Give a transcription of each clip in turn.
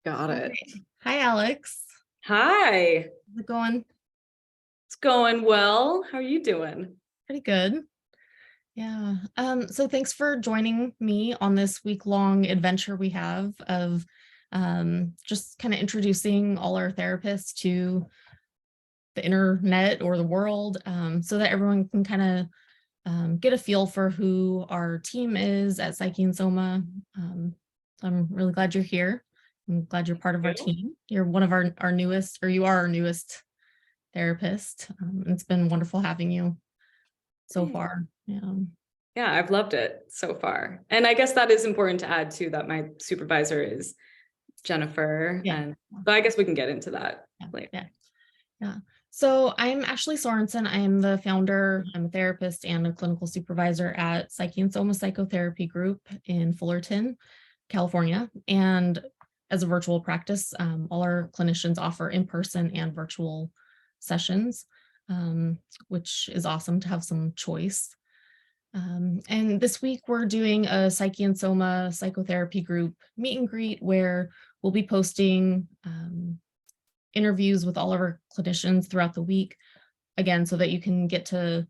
Got it. Hi, Alex. Hi, How's it going? it's going well. How are you doing? Pretty good. Yeah. So thanks for joining me on this week-long adventure we have of just kind of introducing all our therapists to the internet or the world, so that everyone can kind of get a feel for who our team is at Psyche and Soma. I'm really glad you're here. I'm glad you're part of our team. You're one of our newest, or you are our newest therapist. It's been wonderful having you so far. Yeah. Yeah, I've loved it so far. And I guess that is important to add too, that my supervisor is Jennifer. Yeah. But I guess we can get into that later. Yeah. So I'm Ashley Sorensen. I am the founder, I'm a therapist and a clinical supervisor at Psyche Soma Psychotherapy Group in Fullerton, California. And as a virtual practice, all our clinicians offer in-person and virtual sessions, which is awesome to have some choice. And this week we're doing a Psyche and Soma Psychotherapy Group meet and greet where we'll be posting interviews with all of our clinicians throughout the week, again, so that you can get to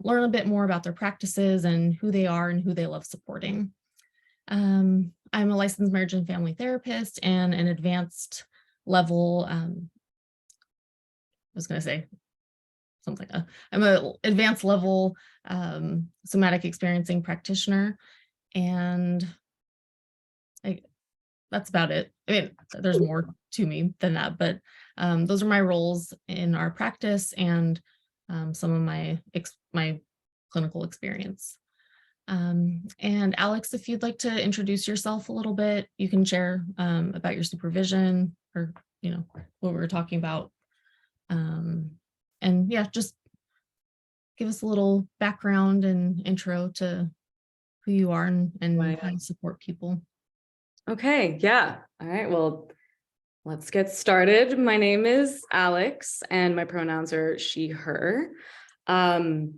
learn a bit more about their practices and who they are and who they love supporting. I'm a licensed marriage and family therapist and an advanced level, I was going to say something like I'm an advanced level somatic experiencing practitioner, and that's about it. I mean, there's more to me than that, but those are my roles in our practice and some of my clinical experience. And Alex, if you'd like to introduce yourself a little bit, you can share about your supervision or, what we were talking about. And yeah, just give us a little background and intro to who you are and how you support people. Okay, yeah. All right, well, let's get started. My name is Alex and my pronouns are she, her. I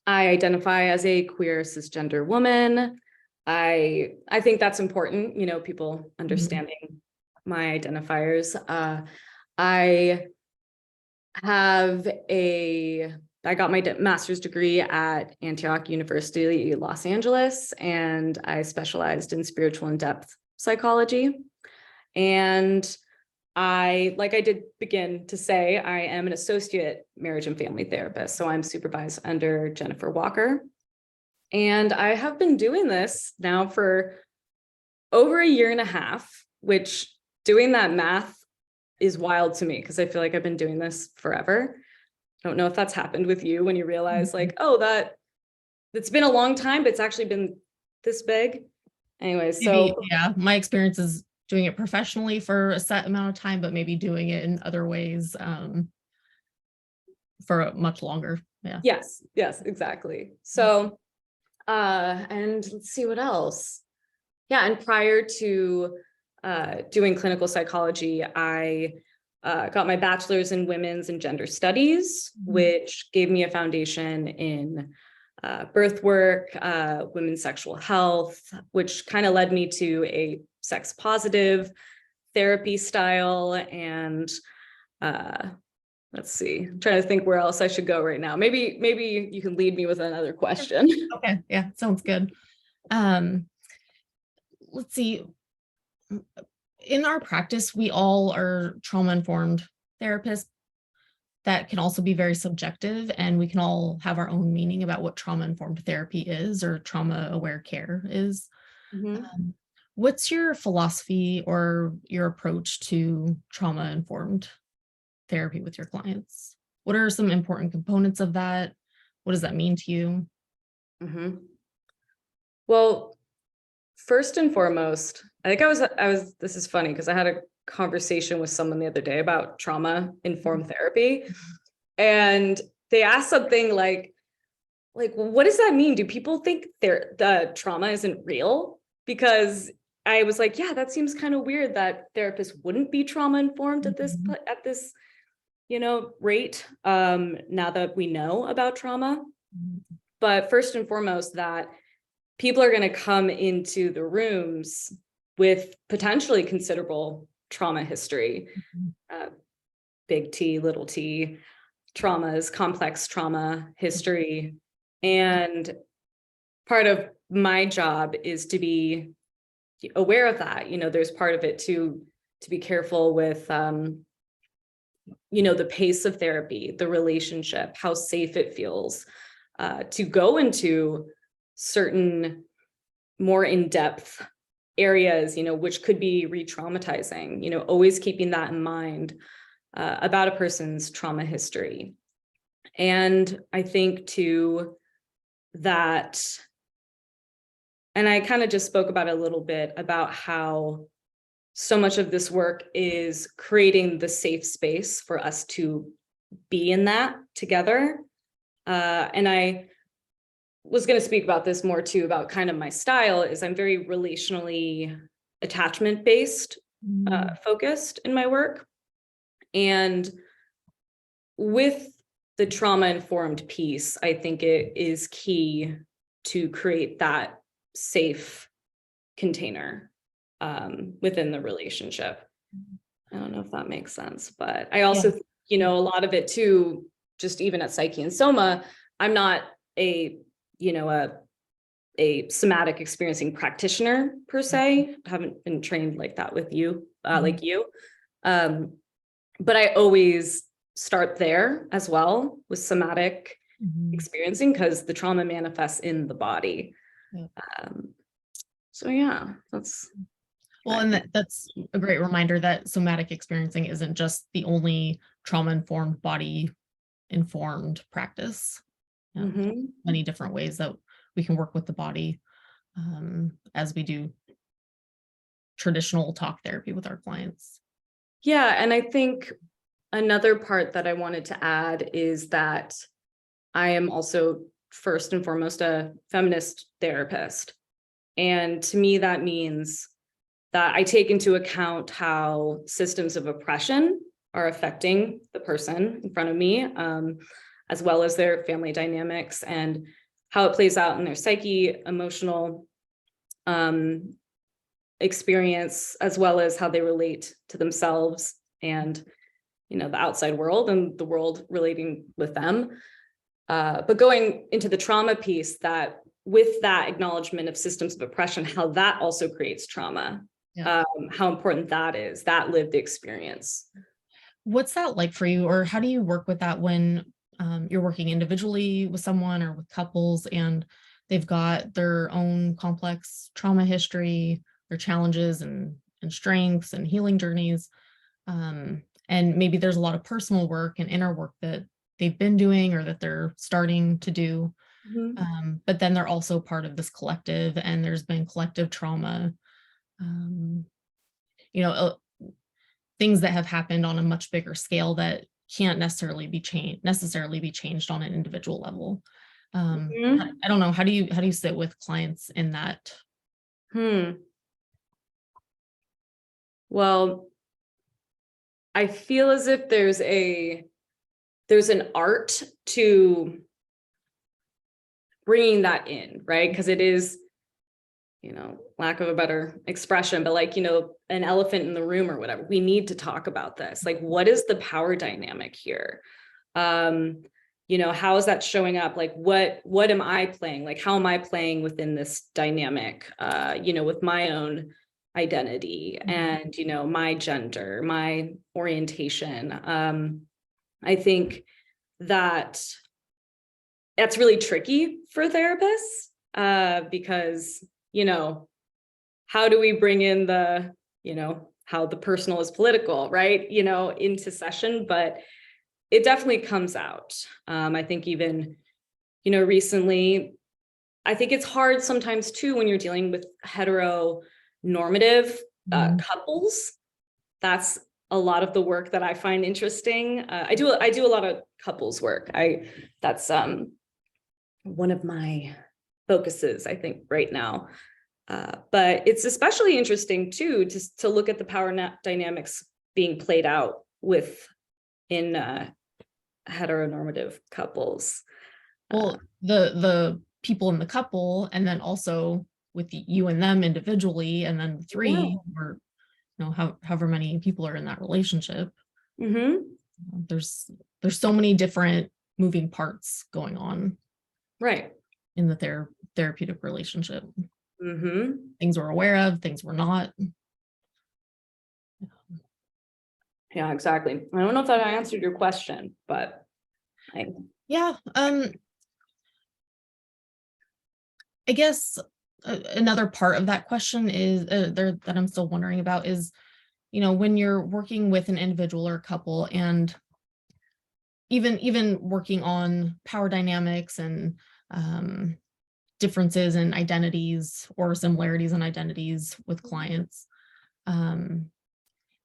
identify as a queer cisgender woman. I think that's important, people understanding my identifiers. I got my master's degree at Antioch University, Los Angeles, and I specialized in spiritual and depth psychology. And like I did begin to say, I am an associate marriage and family therapist. So I'm supervised under Jennifer Walker. And I have been doing this now for over a year and a half, which doing that math is wild to me because I feel like I've been doing this forever. I don't know if that's happened with you when you realize like, oh, it's been a long time, but it's actually been this big. Anyway, so yeah, my experience is doing it professionally for a set amount of time, but maybe doing it in other ways for much longer. Yeah. Yes, exactly. So, and let's see what else. Yeah, and prior to doing clinical psychology, I got my bachelor's in women's and gender studies, which gave me a foundation in birth work, women's sexual health, which kind of led me to a sex positive therapy style. And let's see, I'm trying to think where else I should go right now. Maybe you can lead me with another question. Okay, yeah, sounds good. Let's see. In our practice, we all are trauma-informed therapists. That can also be very subjective, and we can all have our own meaning about what trauma-informed therapy is or trauma-aware care is. What's your philosophy or your approach to trauma-informed therapy with your clients? What are some important components of that? What does that mean to you? Well, first and foremost, I think this is funny because I had a conversation with someone the other day about trauma-informed therapy. And they asked something like, well, what does that mean? Do people think the trauma isn't real? Because I was like, yeah, that seems kind of weird that therapists wouldn't be trauma-informed at this rate, now that we know about trauma. But first and foremost, that people are going to come into the rooms with potentially considerable trauma history, Mhm. big T, little t, traumas, complex trauma history. And part of my job is to be aware of that. There's part of it to be careful with, the pace of therapy, the relationship, how safe it feels, to go into certain more in-depth areas, which could be re-traumatizing, always keeping that in mind, about a person's trauma history. And I think too that, and I kind of just spoke about it a little bit, about how so much of this work is creating the safe space for us to be in that together. And I was going to speak about this more too, about kind of my style is I'm very relationally attachment based, focused in my work. And with the trauma informed piece, I think it is key to create that safe container within the relationship. I don't know if that makes sense, but I also, a lot of it too, just even at Psyche and Soma, I'm not a somatic experiencing practitioner per se. I haven't been trained like that with you, like you. But I always start there as well with somatic experiencing, because the trauma manifests in the body. So yeah, that's well, and that's a great reminder that somatic experiencing isn't just the only trauma-informed, body-informed practice. Many different ways that we can work with the body, as we do traditional talk therapy with our clients. Yeah, and I think another part that I wanted to add is that I am also first and foremost a feminist therapist. And to me, that means that I take into account how systems of oppression are affecting the person in front of me, as well as their family dynamics and how it plays out in their psyche, emotional experience, as well as how they relate to themselves and, the outside world and the world relating with them. But going into the trauma piece, that with that acknowledgement of systems of oppression, how that also creates trauma, how important that is, that lived experience. What's that like for you, or how do you work with that when you're working individually with someone or with couples and they've got their own complex trauma history, their challenges and strengths and healing journeys, and maybe there's a lot of personal work and inner work that they've been doing or that they're starting to do, but then they're also part of this collective and there's been collective trauma, things that have happened on a much bigger scale that can't necessarily be changed on an individual level. I don't know, how do you sit with clients in that? Well, I feel as if there's an art to bringing that in, right? Because it is, lack of a better expression, but like, an elephant in the room or whatever. We need to talk about this. Like, what is the power dynamic here? How is that showing up? Like, what am I playing? Like, how am I playing within this dynamic, with my own identity and, my gender, my orientation. I think that that's really tricky for therapists, because, how do we bring in the, how the personal is political, right? Into session, but it definitely comes out. I think even, recently, I think it's hard sometimes too, when you're dealing with heteronormative couples. That's a lot of the work that I find interesting. I do a lot of couples work. That's one of my focuses, I think, right now. But it's especially interesting too, to look at the power dynamics being played out in heteronormative couples. Well, the people in the couple, and then also with you and them individually, and then three, or however many people are in that relationship. Mm-hmm. There's so many different moving parts going on Right. in the therapeutic relationship. Mm-hmm. Things we're aware of, things we're not. Yeah, exactly. I don't know if that answered your question, but Yeah. I guess another part of that question is that I'm still wondering about is, when you're working with an individual or a couple, and even working on power dynamics and differences in identities or similarities in identities with clients, and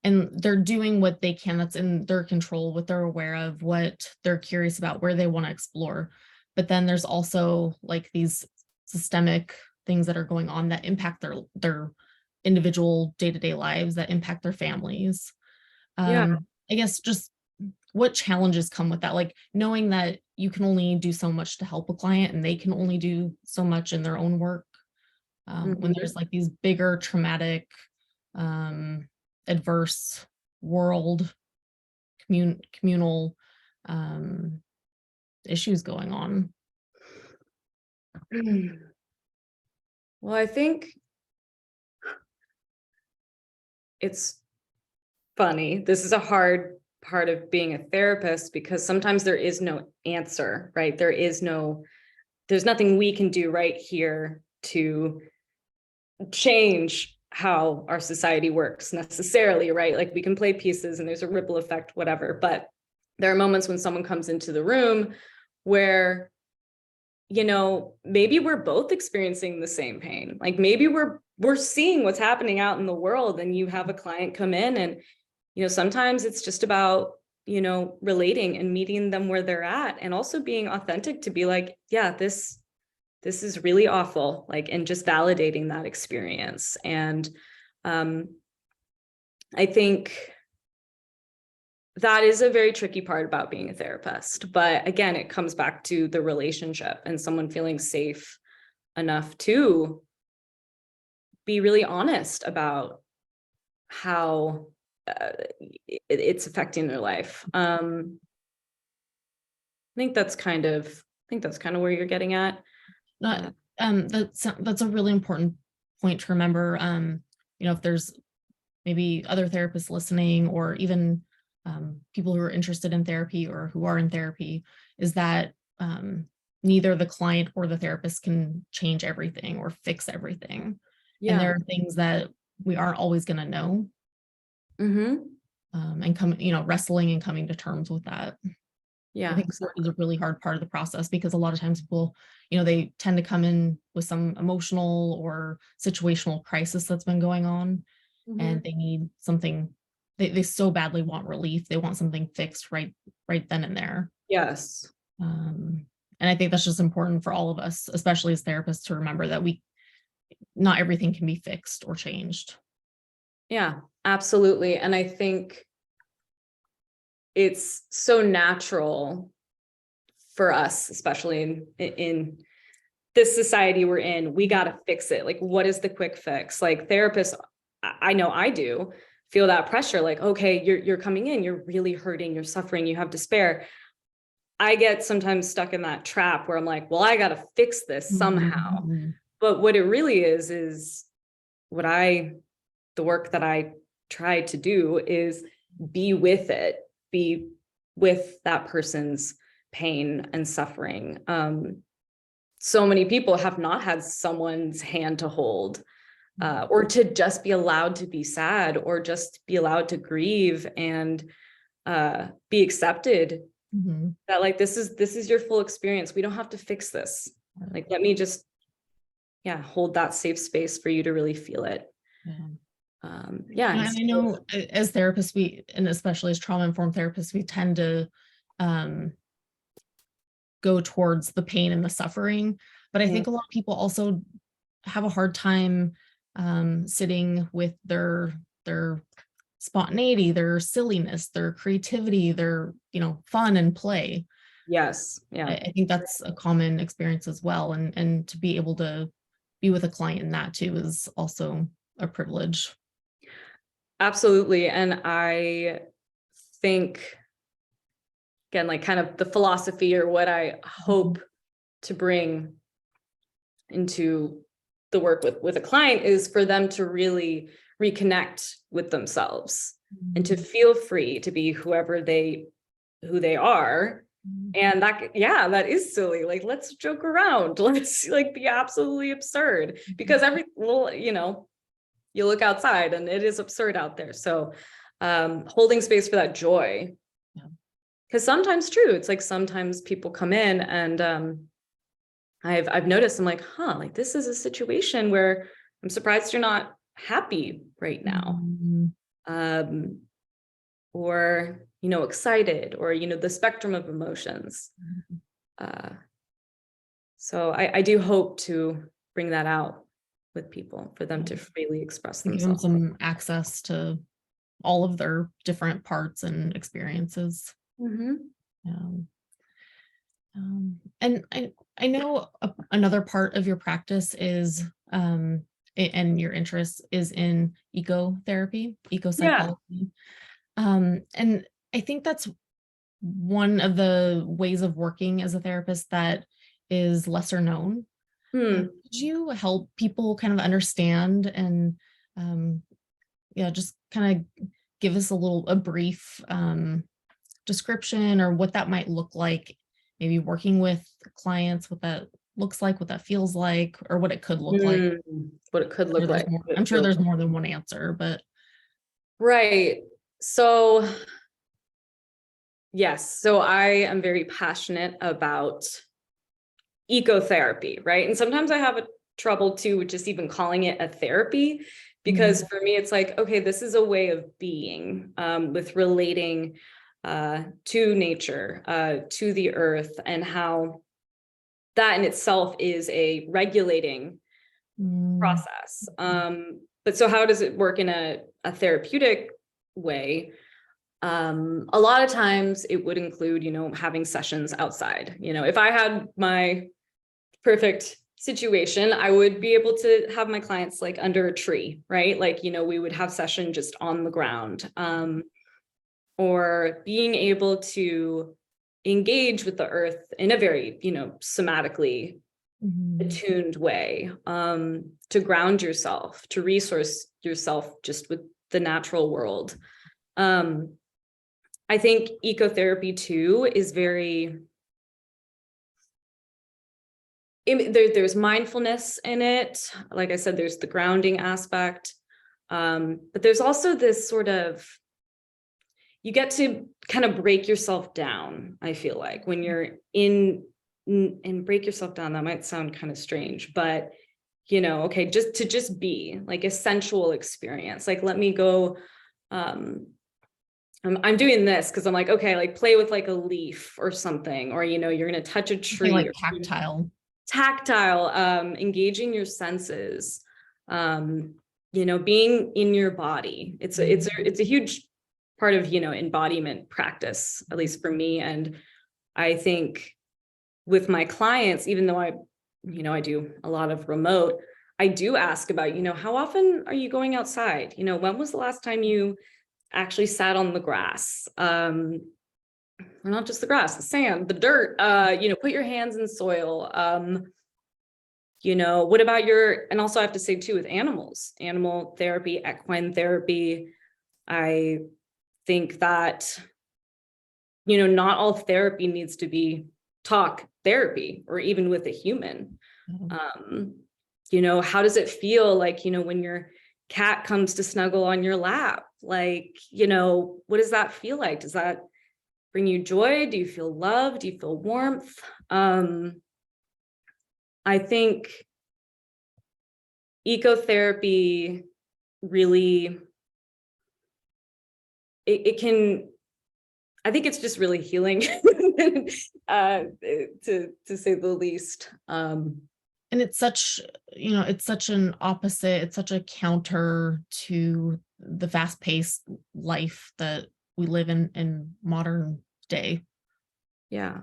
they're doing what they can, that's in their control, what they're aware of, what they're curious about, where they want to explore. But then there's also like these systemic things that are going on that impact their individual day-to-day lives, that impact their families. yeah. I guess just what challenges come with that, like knowing that you can only do so much to help a client and they can only do so much in their own work, when there's like these bigger traumatic, adverse world communal issues going on. Well, I think it's funny. This is a hard part of being a therapist because sometimes there is no answer, right? There's nothing we can do right here to change how our society works necessarily, right? Like we can play pieces and there's a ripple effect, whatever. But there are moments when someone comes into the room where, maybe we're both experiencing the same pain. Like maybe we're seeing what's happening out in the world, and you have a client come in and, sometimes it's just about, relating and meeting them where they're at, and also being authentic to be like, yeah, this is really awful, like, and just validating that experience. And I think that is a very tricky part about being a therapist. But again, it comes back to the relationship and someone feeling safe enough to be really honest about how it's affecting their life. I think that's kind of where you're getting at. That's a really important point to remember. If there's maybe other therapists listening, or even people who are interested in therapy or who are in therapy, is that neither the client or the therapist can change everything or fix everything. Yeah. And there are things that we aren't always going to know. And wrestling and coming to terms with that. Yeah. I think it's a really hard part of the process, because a lot of times people, they tend to come in with some emotional or situational crisis that's been going on, and they need something. They so badly want relief. They want something fixed right then and there. Yes. And I think that's just important for all of us, especially as therapists, to remember that not everything can be fixed or changed. Yeah, absolutely. And I think it's so natural for us, especially in this society we're in. We got to fix it. Like, what is the quick fix? Like therapists, I know I do feel that pressure. Like, okay, you're coming in, you're really hurting, you're suffering, you have despair. I get sometimes stuck in that trap where I'm like, well, I got to fix this somehow. But what it really is the work that I try to do is be with it, be with that person's pain and suffering. So many people have not had someone's hand to hold, or to just be allowed to be sad, or just be allowed to grieve and be accepted. That like, this is your full experience. We don't have to fix this. Like, let me just, hold that safe space for you to really feel it. And I know as therapists, and especially as trauma-informed therapists, we tend to go towards the pain and the suffering. But I think a lot of people also have a hard time sitting with their spontaneity, their silliness, their creativity, their, fun and play. Yes. Yeah. I think that's a common experience as well. And to be able to be with a client in that too is also a privilege. Absolutely. And I think, again, like kind of the philosophy or what I hope to bring into the work with a client is for them to really reconnect with themselves and to feel free to be who they are. And that is silly. Like, let's joke around. Let's like be absolutely absurd, because you look outside and it is absurd out there. So holding space for that joy. Because sometimes it's like sometimes people come in and I've noticed, I'm like, like this is a situation where I'm surprised you're not happy right now. Or, excited, or, the spectrum of emotions. So I do hope to bring that out with people for them to freely express Give them themselves. some access to all of their different parts and experiences. And I know another part of your practice is, and your interest is in ecotherapy, ecopsychology. And I think that's one of the ways of working as a therapist that is lesser known. Could you help people kind of understand and, just kind of give us a brief description or what that might look like, maybe working with clients, what that looks like, what that feels like, or what it could look like. What it could look like. I'm sure there's more than one answer, but. Right. So, yes. So I am very passionate about ecotherapy, right? And sometimes I have a trouble too with just even calling it a therapy, because for me, it's like, okay, this is a way of being, with relating to nature, to the earth, and how that in itself is a regulating process. But so how does it work in a therapeutic way? A lot of times it would include, having sessions outside. If I had my perfect situation, I would be able to have my clients like under a tree, right? Like, we would have session just on the ground, or being able to engage with the earth in a very, somatically attuned way, to ground yourself, to resource yourself just with the natural world. I think ecotherapy too is very, there's mindfulness in it. Like I said, there's the grounding aspect. But there's also this sort of, you get to kind of break yourself down. I feel like when you're and break yourself down, that might sound kind of strange, but okay, just be like a sensual experience. Like, let me go, I'm doing this because I'm like, okay, like play with like a leaf or something, or, you're going to touch a tree, like tactile, engaging your senses, being in your body. It's a huge part of, embodiment practice, at least for me. And I think with my clients, even though I do a lot of remote, I do ask about, how often are you going outside? When was the last time you actually sat on the grass? Or not just the grass, the sand, the dirt, put your hands in soil. What about and also I have to say too, with animal therapy, equine therapy, I think that, not all therapy needs to be talk therapy, or even with a human. How does it feel like, when your cat comes to snuggle on your lap? Like, what does that feel like? Does that bring you joy? Do you feel love? Do you feel warmth? I think ecotherapy really, it can, I think it's just really healing, to say the least. And it's such, it's such an opposite, it's such a counter to the fast-paced life that we live in modern day. Yeah,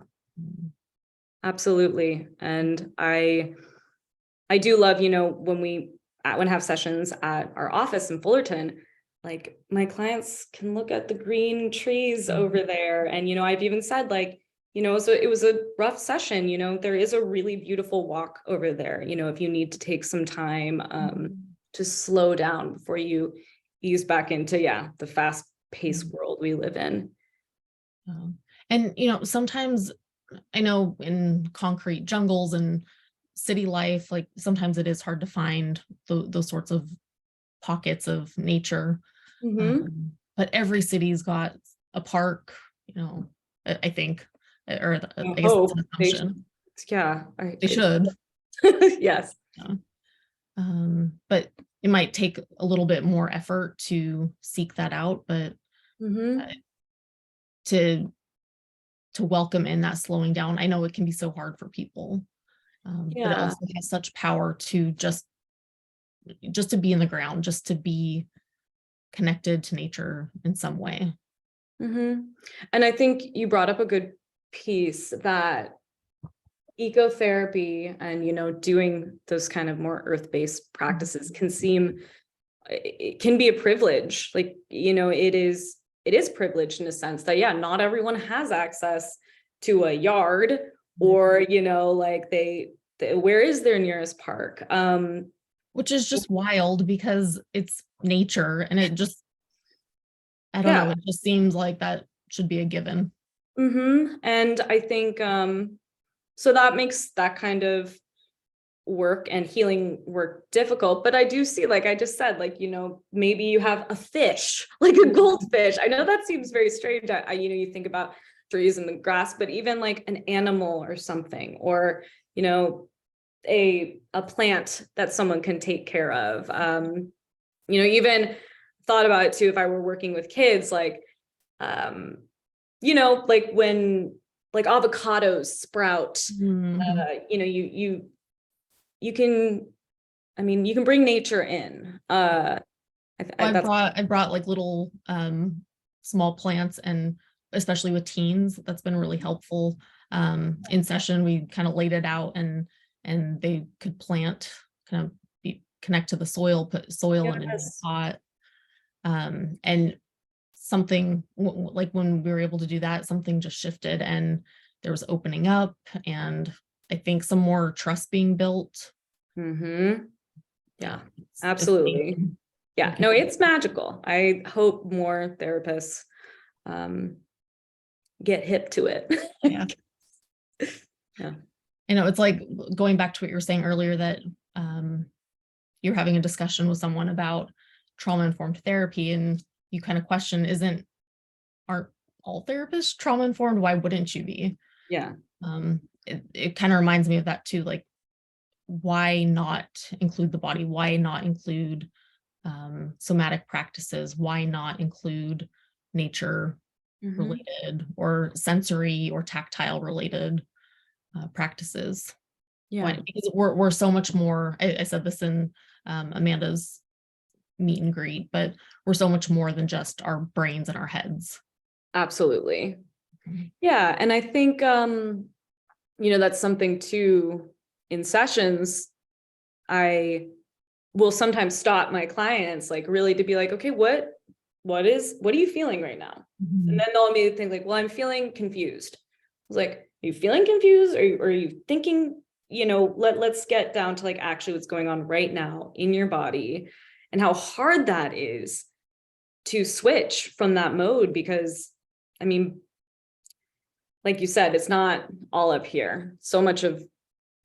absolutely. And I do love, when I have sessions at our office in Fullerton, like my clients can look at the green trees over there. And, I've even said like, so it was a rough session, there is a really beautiful walk over there, if you need to take some time to slow down before you ease back into, the fast paced world we live in. And, sometimes I know in concrete jungles and city life, like sometimes it is hard to find those sorts of pockets of nature. But every city's got a park, I think, or I guess it's an assumption. They should. Yes. But it might take a little bit more effort to seek that out, but to welcome in that slowing down. I know it can be so hard for people, but it also has such power to just to be in the ground, just to be connected to nature in some way. And I think you brought up a good piece that ecotherapy and, doing those kind of more earth-based practices it can be a privilege. Like, it is privileged in a sense that, not everyone has access to a yard or, like where is their nearest park? Which is just wild because it's nature and it just, I don't know, it just seems like that should be a given. And I think, so that makes that kind of work and healing work difficult. But I do see, like I just said, like, maybe you have a fish, like a goldfish. I know that seems very strange. You think about trees and the grass, but even like an animal or something, or, a plant that someone can take care of. Even thought about it too, if I were working with kids, like, like when like avocados sprout, you can bring nature in. I brought like little small plants, and especially with teens, that's been really helpful. In session, we kind of laid it out and they could plant, kind of connect to the soil, put soil in a pot. And something like when we were able to do that, something just shifted and there was opening up, and I think some more trust being built. Yeah, absolutely. Yeah, no, it's magical. I hope more therapists get hip to it. Yeah. It's like going back to what you were saying earlier, that you're having a discussion with someone about trauma-informed therapy, and you kind of question, aren't all therapists trauma-informed? Why wouldn't you be? Yeah. It kind of reminds me of that too. Like, why not include the body? Why not include somatic practices? Why not include nature related or sensory or tactile related practices? Because we're so much more. I said this in Amanda's meet and greet, but we're so much more than just our brains and our heads. Absolutely. Yeah. And I think, that's something too. In sessions, I will sometimes stop my clients, like really to be like, okay, what are you feeling right now? And then they'll immediately think like, well, I'm feeling confused. I was like, are you feeling confused? Or are you thinking, let's get down to like actually what's going on right now in your body and how hard that is to switch from that mode. Because like you said, it's not all up here. So much of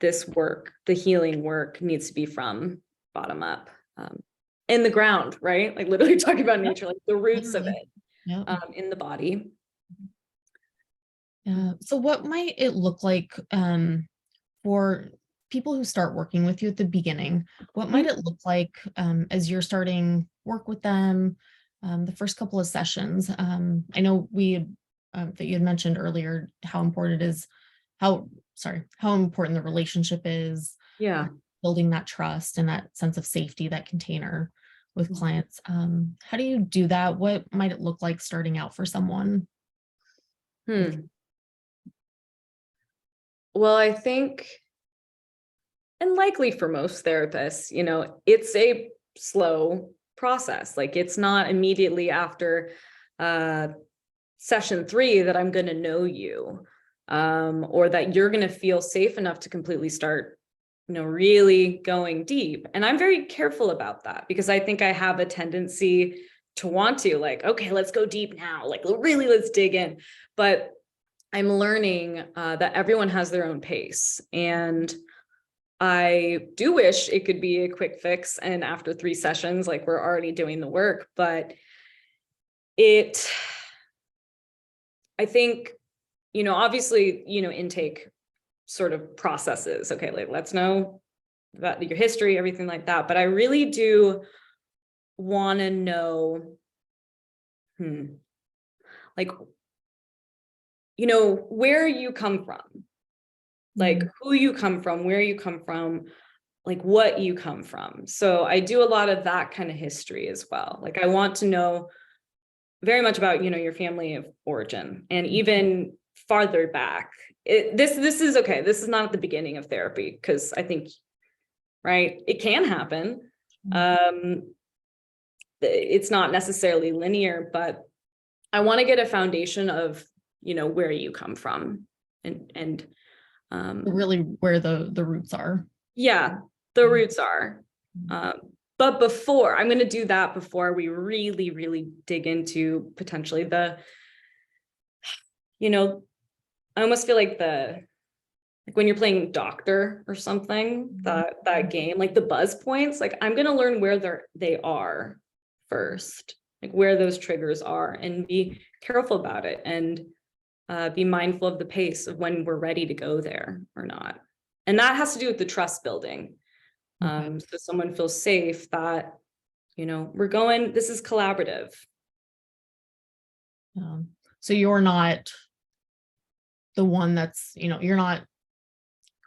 this work, the healing work, needs to be from bottom up, in the ground, right? Like literally talking about nature, like the roots of it, in the body. So what might it look like for people who start working with you at the beginning? What might it look like as you're starting work with them, the first couple of sessions? I know that you had mentioned earlier how important it is, how important the relationship is, building that trust and that sense of safety, that container with clients. How do you do that? What might it look like starting out for someone? Well, I think, and likely for most therapists, it's a slow process. Like it's not immediately after session 3 that I'm going to know you, or that you're going to feel safe enough to completely start, really going deep. And I'm very careful about that because I think I have a tendency to want to like, okay, let's go deep now. Like really, let's dig in. But I'm learning that everyone has their own pace, and I do wish it could be a quick fix. And after 3 sessions, like we're already doing the work, but I think, obviously, intake sort of processes. Okay, like let's know about your history, everything like that. But I really do want to know, like, where you come from, like who you come from, where you come from, like what you come from. So I do a lot of that kind of history as well. Like I want to know very much about, your family of origin, and even farther back. This is okay. This is not at the beginning of therapy, because I think, right, it can happen. It's not necessarily linear, but I want to get a foundation of, where you come from, and really where the roots are. Yeah, the roots are. But before, I'm going to do that before we really, really dig into potentially I almost feel like when you're playing doctor or something, that game, like the buzz points, like I'm going to learn where they are first, like where those triggers are, and be careful about it, and be mindful of the pace of when we're ready to go there or not. And that has to do with the trust building. So someone feels safe that, this is collaborative. So you're not the one that's, you're not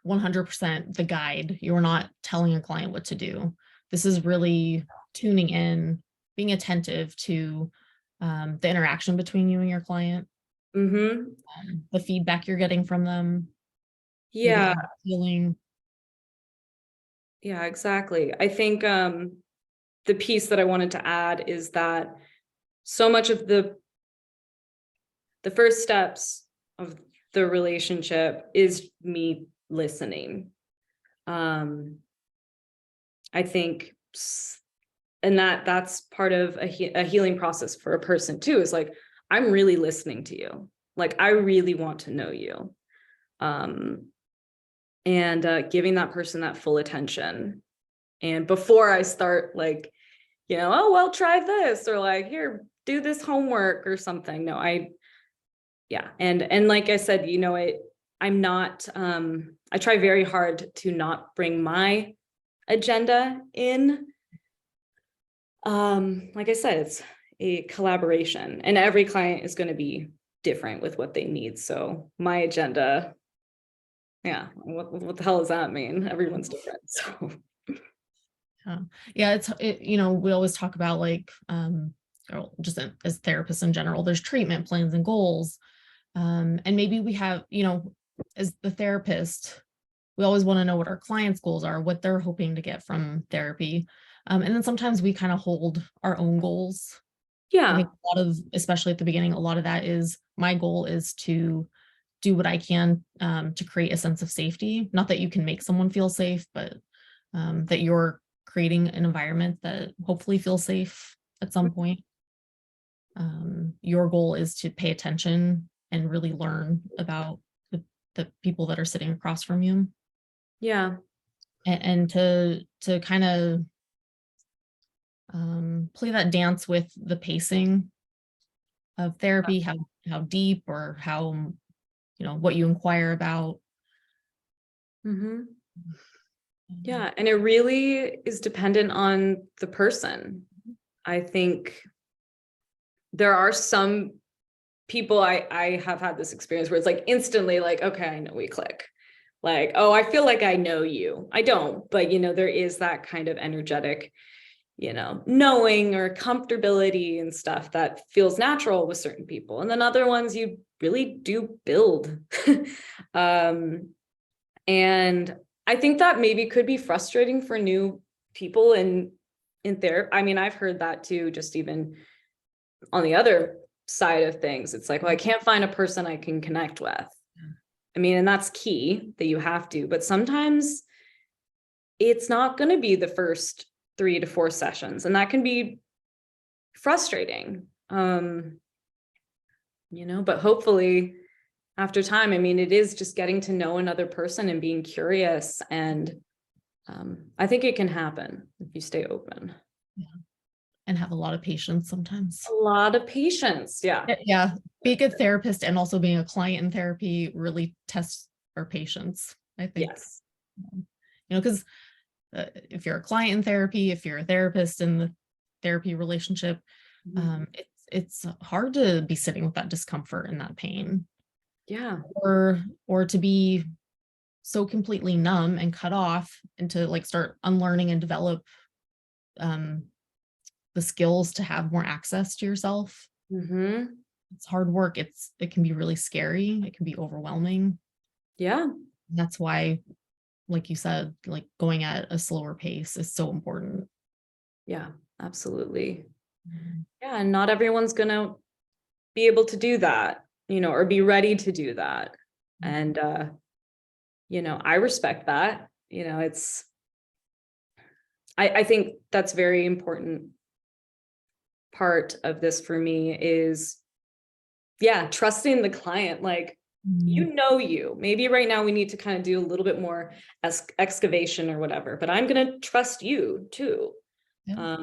100% the guide. You're not telling a client what to do. This is really tuning in, being attentive to the interaction between you and your client, the feedback you're getting from them. Yeah. Feeling. Yeah, exactly. I think the piece that I wanted to add is that so much of the first steps of the relationship is me listening. I think, and that's part of a healing process for a person too, is like, I'm really listening to you. Like, I really want to know you. And giving that person that full attention. And before I start like, oh, well, try this, or like, here, do this homework or something. No, and like I said, I'm not, I try very hard to not bring my agenda in. Like I said, it's a collaboration, and every client is going to be different with what they need. So my agenda, what the hell does that mean? Everyone's different. So we always talk about like just as therapists in general, there's treatment plans and goals, and maybe we have, as the therapist, we always want to know what our clients' goals are, what they're hoping to get from therapy, and then sometimes we kind of hold our own goals. I think a lot of, especially at the beginning, a lot of that is, my goal is to do what I can to create a sense of safety. Not that you can make someone feel safe, but that you're creating an environment that hopefully feels safe at some point. Your goal is to pay attention and really learn about the people that are sitting across from you. Yeah. And to kind of play that dance with the pacing of therapy, how deep, or how, what you inquire about. Yeah. And it really is dependent on the person. I think there are some people, I have had this experience where it's like instantly like, okay, I know we click. Like, oh, I feel like I know you. I don't, but there is that kind of energetic, knowing or comfortability and stuff that feels natural with certain people. And then other ones you really do build. And I think that maybe could be frustrating for new people in in therapy. I mean, I've heard that too, just even on the other side of things. It's like, well, I can't find a person I can connect with. I mean, and that's key, that you have to, but sometimes it's not going to be the first 3 to 4 sessions, and that can be frustrating. But hopefully after time, I mean, it is just getting to know another person and being curious. And I think it can happen if you stay open. Yeah. And have a lot of patience sometimes. A lot of patience. Yeah. Yeah. Being a good therapist and also being a client in therapy really tests our patience, I think. Yes. Because if you're a client in therapy, if you're a therapist in the therapy relationship, it's hard to be sitting with that discomfort and that pain. Yeah. Or to be so completely numb and cut off, and to like start unlearning and develop the skills to have more access to yourself. It's hard work. It can be really scary. It can be overwhelming. Yeah. That's why, like you said, like going at a slower pace is so important. Yeah, absolutely. Yeah. And not everyone's going to be able to do that, or be ready to do that. And, I respect that. I think that's very important part of this for me is, trusting the client. Like, maybe right now we need to kind of do a little bit more excavation or whatever, but I'm going to trust you too. Yeah.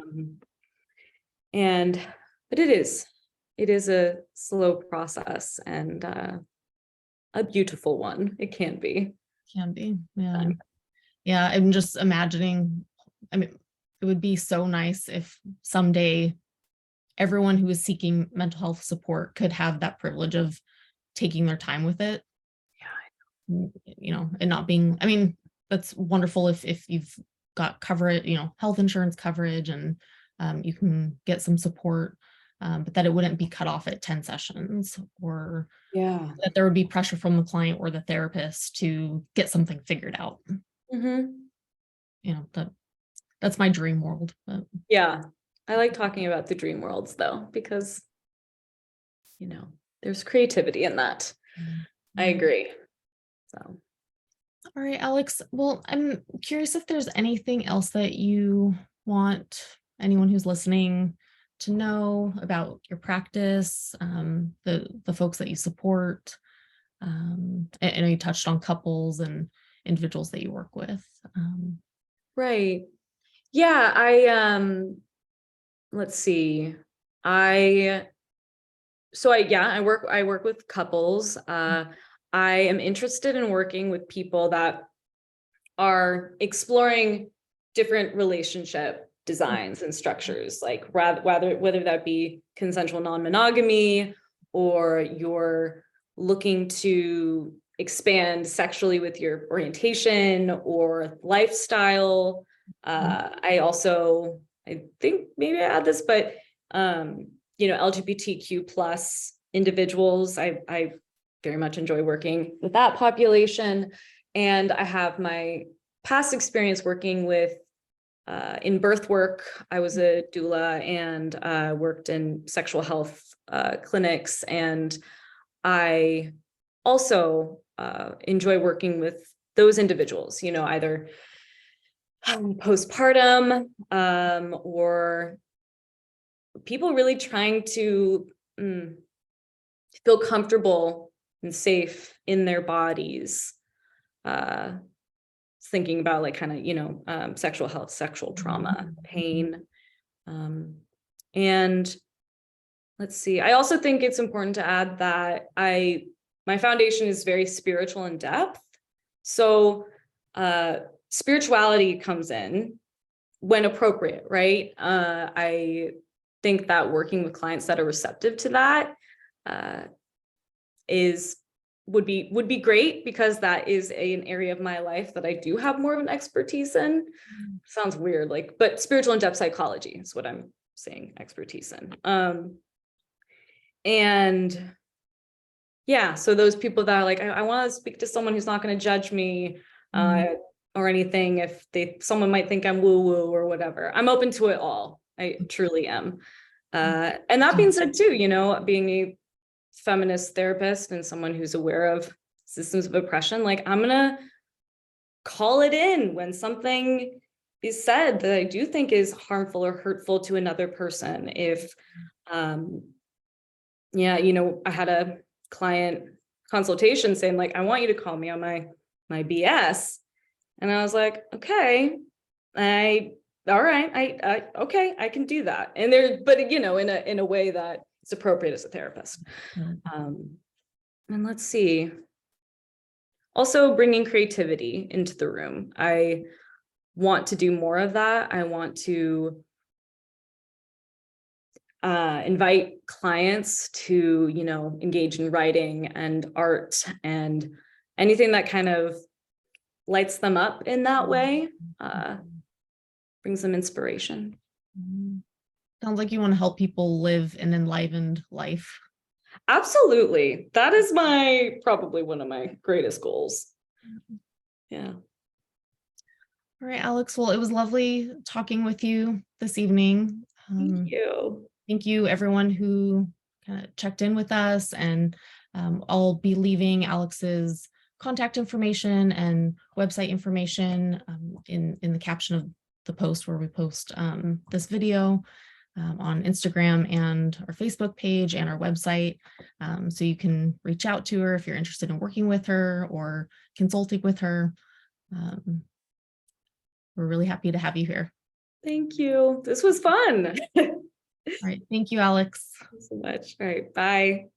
But it is a slow process, and a beautiful one. It can be. Yeah. Yeah. I'm just imagining, I mean, it would be so nice if someday everyone who is seeking mental health support could have that privilege of taking their time with it. And not being, I mean, that's wonderful if you've got coverage, health insurance coverage, and you can get some support, but that it wouldn't be cut off at 10 sessions, or that there would be pressure from the client or the therapist to get something figured out. That's my dream world. But. Yeah. I like talking about the dream worlds though, because, there's creativity in that. I agree. So. All right, Alex. Well, I'm curious if there's anything else that you want anyone who's listening to know about your practice, the folks that you support. I know you touched on couples and individuals that you work with. Right. Yeah, let's see. I work with couples. I am interested in working with people that are exploring different relationship designs and structures, like whether that be consensual non-monogamy, or you're looking to expand sexually with your orientation or lifestyle. I think maybe I add this, but LGBTQ plus individuals, I very much enjoy working with that population. And I have my past experience working with in birth work. I was a doula and worked in sexual health clinics. And I also enjoy working with those individuals, either postpartum or people really trying to feel comfortable and safe in their bodies. Thinking about like kind of, sexual health, sexual trauma, pain. And let's see, I also think it's important to add that my foundation is very spiritual in depth. So spirituality comes in when appropriate, right? I think that working with clients that are receptive to that would be great, because that is an area of my life that I do have more of an expertise in. Sounds weird, but spiritual and depth psychology is what I'm saying expertise in. And yeah, so those people that are like, I want to speak to someone who's not going to judge me. I or anything. If someone might think I'm woo-woo or whatever, I'm open to it all. I truly am. And that being said too, you know, being a feminist therapist and someone who's aware of systems of oppression, like I'm gonna call it in when something is said that I do think is harmful or hurtful to another person. If yeah, you know, I had a client consultation saying like, I want you to call me on my BS. And I was like, okay, all right, okay, I can do that. And but you know, in a way that it's appropriate as a therapist. And let's see. Also bringing creativity into the room. I want to do more of that. I want to invite clients to, you know, engage in writing and art and anything that kind of lights them up in that way, brings them inspiration. Sounds like you want to help people live an enlivened life. Absolutely. That is probably one of my greatest goals. Yeah. All right, Alex. Well, it was lovely talking with you this evening. Thank you. Thank you, everyone who kind of checked in with us, and I'll be leaving Alex's contact information and website information in the caption of the post where we post this video on Instagram and our Facebook page and our website. So you can reach out to her if you're interested in working with her or consulting with her. We're really happy to have you here. Thank you. This was fun. All right. Thank you, Alex. Thank you so much. All right. Bye.